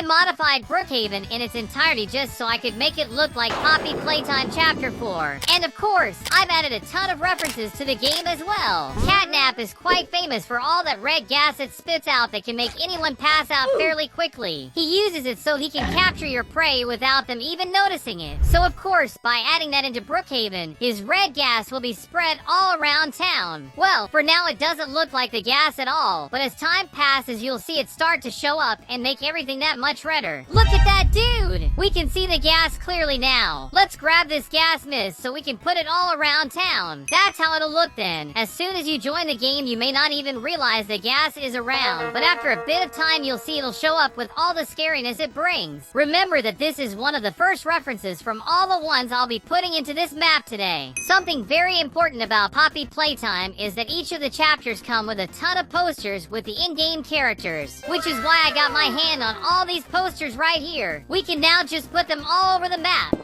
I modified Brookhaven in its entirety just so I could make it look like Poppy Playtime Chapter 4. And of course, I've added a ton of references to the game as well. Catnap is quite famous for all that red gas it spits out that can make anyone pass out fairly quickly. He uses it so he can capture your prey without them even noticing it. So of course, by adding that into Brookhaven, his red gas will be spread all around town. Well, for now it doesn't look like the gas at all, but as time passes you'll see it start to show up and make everything that much redder. Look at that dude! We can see the gas clearly now. Let's grab this gas mist so we can put it all around town. That's how it'll look then. As soon as you join the game, you may not even realize the gas is around, but after a bit of time you'll see it'll show up with all the scariness it brings. Remember that this is one of the first references from all the ones I'll be putting into this map today. Something very important about Poppy Playtime is that each of the chapters come with a ton of posters with the in-game characters, which is why I got my hand on all these posters right here. We can now just put them all over the map.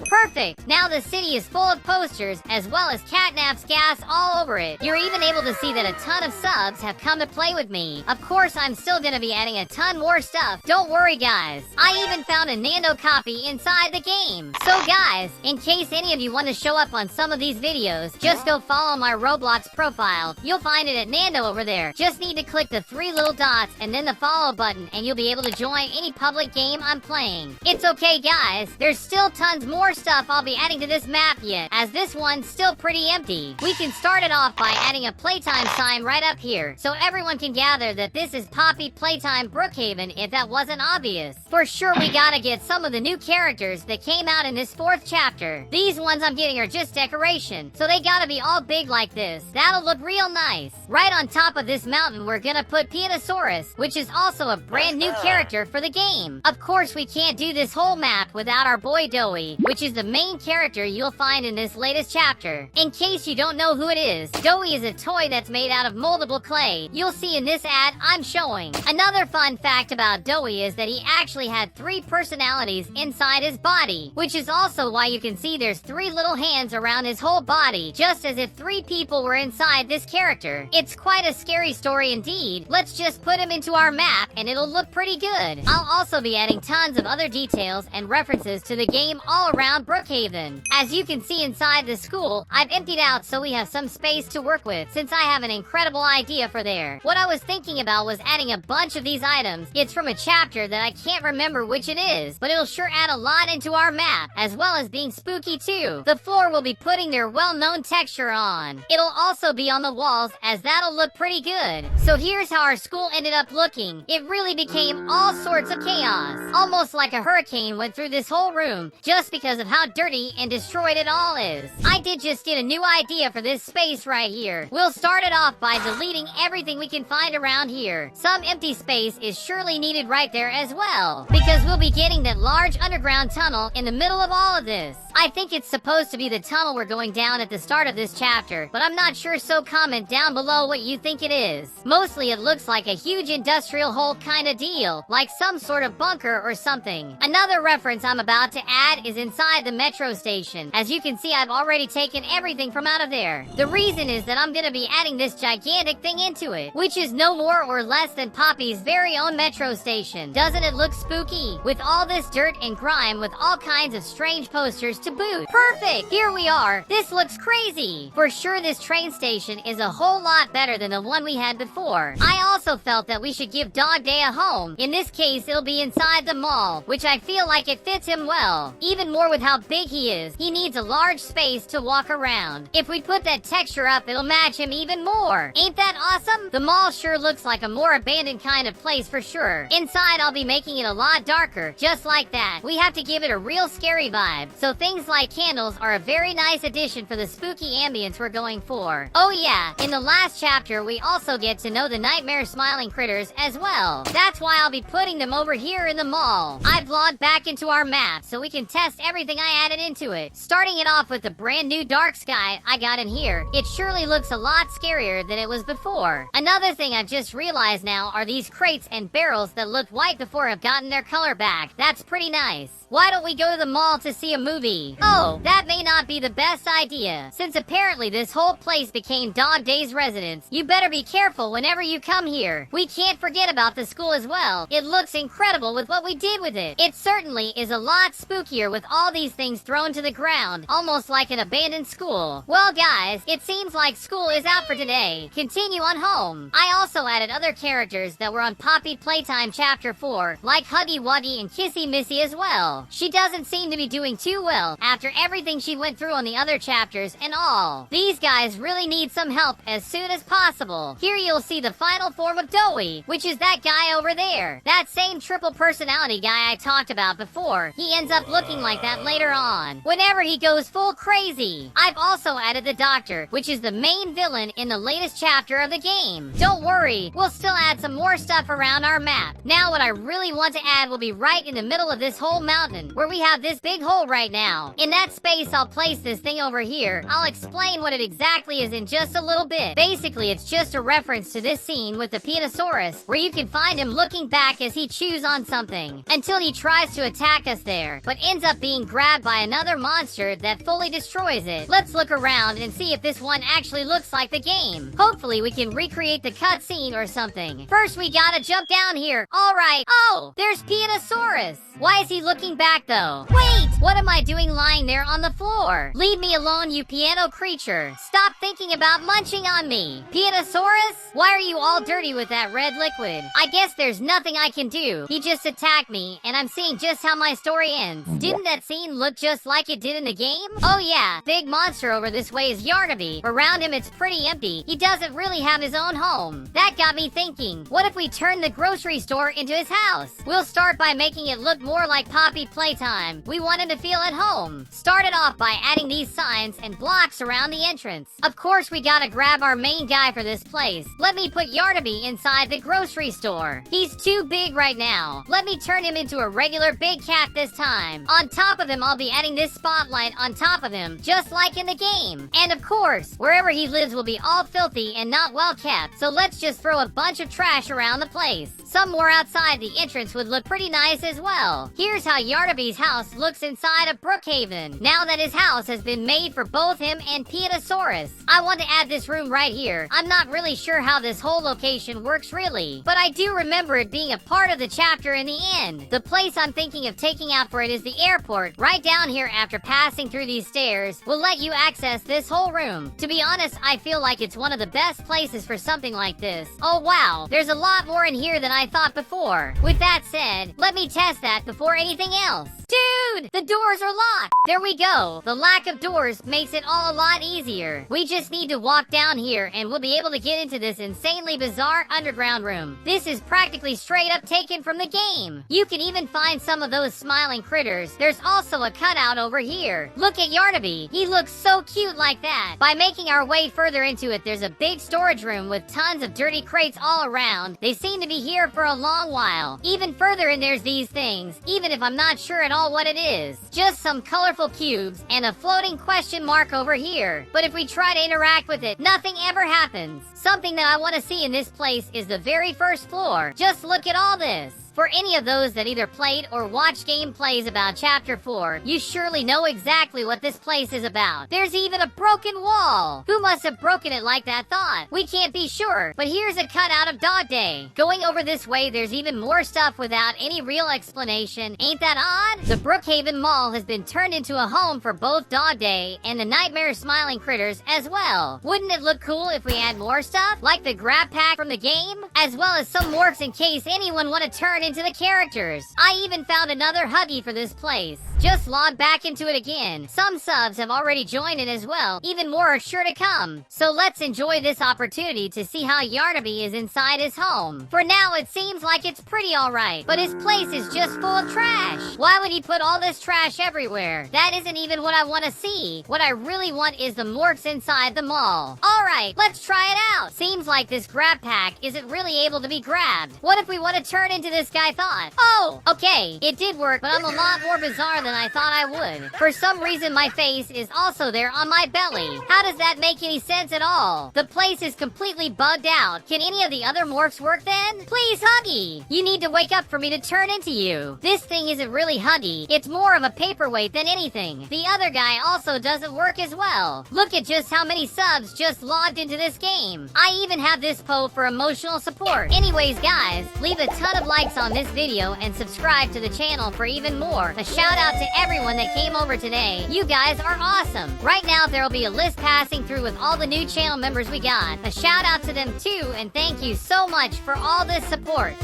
Perfect! Now the city is full of posters, as well as Catnap's gas all over it. You're even able to see that a ton of subs have come to play with me. Of course, I'm still gonna be adding a ton more stuff. Don't worry, guys. I even found a Nando copy inside the game. So guys, in case any of you want to show up on some of these videos, just go follow my Roblox profile. You'll find it at Nando over there. Just need to click the 3 little dots and then the follow button, and you'll be able to join any public game I'm playing. It's okay, guys. There's still tons more stuff I'll be adding to this map yet, as this one's still pretty empty. We can start it off by adding a playtime sign right up here, so everyone can gather that this is Poppy Playtime Brookhaven if that wasn't obvious. For sure we gotta get some of the new characters that came out in this 4th chapter. These ones I'm getting are just decoration, so they gotta be all big like this. That'll look real nice. Right on top of this mountain we're gonna put Pianosaurus, which is also a brand new character for the game. Of course we can't do this whole map without our boy Doey, which is the main character you'll find in this latest chapter. In case you don't know who it is, Doey is a toy that's made out of moldable clay. You'll see in this ad I'm showing. Another fun fact about Doey is that he actually had 3 personalities inside his body, which is also why you can see there's 3 little hands around his whole body, just as if 3 people were inside this character. It's quite a scary story indeed. Let's just put him into our map and it'll look pretty good. I'll also be adding tons of other details and references to the game all around Brookhaven. As you can see inside the school, I've emptied out so we have some space to work with, since I have an incredible idea for there. What I was thinking about was adding a bunch of these items. It's from a chapter that I can't remember which it is, but it'll sure add a lot into our map, as well as being spooky too. The floor will be putting their well-known texture on. It'll also be on the walls, as that'll look pretty good. So here's how our school ended up looking. It really became all sorts of chaos. Almost like a hurricane went through this whole room, just because of how dirty and destroyed it all is. I did just get a new idea for this space right here. We'll start it off by deleting everything we can find around here. Some empty space is surely needed right there as well, because we'll be getting that large underground tunnel in the middle of all of this. I think it's supposed to be the tunnel we're going down at the start of this chapter, but I'm not sure, so comment down below what you think it is. Mostly it looks like a huge industrial hole kind of deal, like some sort of bunker or something. Another reference I'm about to add is inside the metro station. As you can see, I've already taken everything from out of there. The reason is that I'm gonna be adding this gigantic thing into it, which is no more or less than Poppy's very own metro station. Doesn't it look spooky? With all this dirt and grime with all kinds of strange posters to boot. Perfect! Here we are. This looks crazy. For sure this train station is a whole lot better than the one we had before. I also felt that we should give Dog Day a home. In this case, it'll be inside the mall, which I feel like it fits him well. Even more with how big he is. He needs a large space to walk around. If we put that texture up, it'll match him even more. Ain't that awesome? The mall sure looks like a more abandoned kind of place for sure. Inside, I'll be making it a lot darker, just like that. We have to give it a real scary vibe, so things like candles are a very nice addition for the spooky ambience we're going for. Oh yeah, in the last chapter, we also get to know the nightmare smiling critters as well. That's why I'll be putting them over here in the mall. I've logged back into our map so we can test everything everything I added into it. Starting it off with the brand new dark sky I got in here, it surely looks a lot scarier than it was before. Another thing I've just realized now are these crates and barrels that looked white before have gotten their color back. That's pretty nice. Why don't we go to the mall to see a movie? Oh, that may not be the best idea. Since apparently this whole place became Dog Day's residence, you better be careful whenever you come here. We can't forget about the school as well. It looks incredible with what we did with it. It certainly is a lot spookier with all these things thrown to the ground, almost like an abandoned school. Well guys, it seems like school is out for today. Continue on home. I also added other characters that were on Poppy Playtime Chapter 4, like Huggy Wuggy and Kissy Missy as well. She doesn't seem to be doing too well after everything she went through on the other chapters and all. These guys really need some help as soon as possible. Here you'll see the final form of Doey, which is that guy over there. That same triple personality guy I talked about before. He ends up looking like that later on, whenever he goes full crazy. I've also added the Doctor, which is the main villain in the latest chapter of the game. Don't worry, we'll still add some more stuff around our map. Now what I really want to add will be right in the middle of this whole mountain, where we have this big hole right now. In that space, I'll place this thing over here. I'll explain what it exactly is in just a little bit. Basically, it's just a reference to this scene with the Pianosaurus, where you can find him looking back as he chews on something, until he tries to attack us there, but ends up being grabbed by another monster that fully destroys it. Let's look around and see if this one actually looks like the game. Hopefully, we can recreate the cutscene or something. First, we gotta jump down here. Alright. Oh, there's Pianosaurus. Why is he looking back though? Wait! What am I doing lying there on the floor? Leave me alone, you piano creature. Stop thinking about munching on me. Pianosaurus? Why are you all dirty with that red liquid? I guess there's nothing I can do. He just attacked me, and I'm seeing just how my story ends. Didn't that scene look just like it did in the game? Oh yeah, big monster over this way is Yarnaby. Around him it's pretty empty. He doesn't really have his own home. That got me thinking, what if we turn the grocery store into his house? We'll start by making it look more like Poppy Playtime. We want him to feel at home. Start it off by adding these signs and blocks around the entrance. Of course, we gotta grab our main guy for this place. Let me put Yarnaby inside the grocery store. He's too big right now. Let me turn him into a regular big cat this time. On top of him, I'll be adding this spotlight on top of him, just like in the game. And of course, wherever he lives will be all filthy and not well kept. So let's just throw a bunch of trash around the place. Somewhere outside the entrance would look pretty nice as well. Here's how Yarnaby's house looks inside of Brookhaven, now that his house has been made for both him and Pianosaurus. I want to add this room right here. I'm not really sure how this whole location works really, but I do remember it being a part of the chapter in the end. The place I'm thinking of taking out for it is the airport. Right down here after passing through these stairs will let you access this whole room. To be honest, I feel like it's one of the best places for something like this. Oh wow, there's a lot more in here than I thought before. With that said, let me test that before anything else. Dude, the doors are locked. There we go. The lack of doors makes it all a lot easier. We just need to walk down here and we'll be able to get into this insanely bizarre underground room. This is practically straight up taken from the game. You can even find some of those smiling critters. There's also a cutout over here. Look at Yarnaby. He looks so cute like that. By making our way further into it, there's a big storage room with tons of dirty crates all around. They seem to be here for a long while. Even further in there's these things, even if I'm not sure at all what it is. Just some colorful cubes and a floating question mark over here. But if we try to interact with it, nothing ever happens. Something that I want to see in this place is the very first floor. Just look at all this. For any of those that either played or watched gameplays about Chapter 4, you surely know exactly what this place is about. There's even a broken wall. Who must have broken it like that thought? We can't be sure, but here's a cutout of Dog Day. Going over this way, there's even more stuff without any real explanation. Ain't that odd? The Brookhaven Mall has been turned into a home for both Dog Day and the nightmare smiling critters as well. Wouldn't it look cool if we add more stuff, like the grab pack from the game, as well as some morphs in case anyone want to turn into the characters. I even found another Huggy for this place. Just log back into it again. Some subs have already joined in as well. Even more are sure to come. So let's enjoy this opportunity to see how Yarnaby is inside his home. For now, it seems like it's pretty alright, but his place is just full of trash. Why would he put all this trash everywhere? That isn't even what I want to see. What I really want is the morphs inside the mall. Alright, let's try it out. Seems like this grab pack isn't really able to be grabbed. What if we want to turn into this guy thought. Oh, okay, it did work, but I'm a lot more bizarre than I thought I would. For some reason, my face is also there on my belly. How does that make any sense at all? The place is completely bugged out. Can any of the other morphs work then? Please, Huggy! You need to wake up for me to turn into you. This thing isn't really Huggy. It's more of a paperweight than anything. The other guy also doesn't work as well. Look at just how many subs just logged into this game. I even have this po for emotional support. Anyways, guys, leave a ton of likes on this video and subscribe to the channel for even more. A shout out to everyone that came over today. You guys are awesome. Right now, there'll be a list passing through with all the new channel members we got. A shout out to them too, and thank you so much for all this support.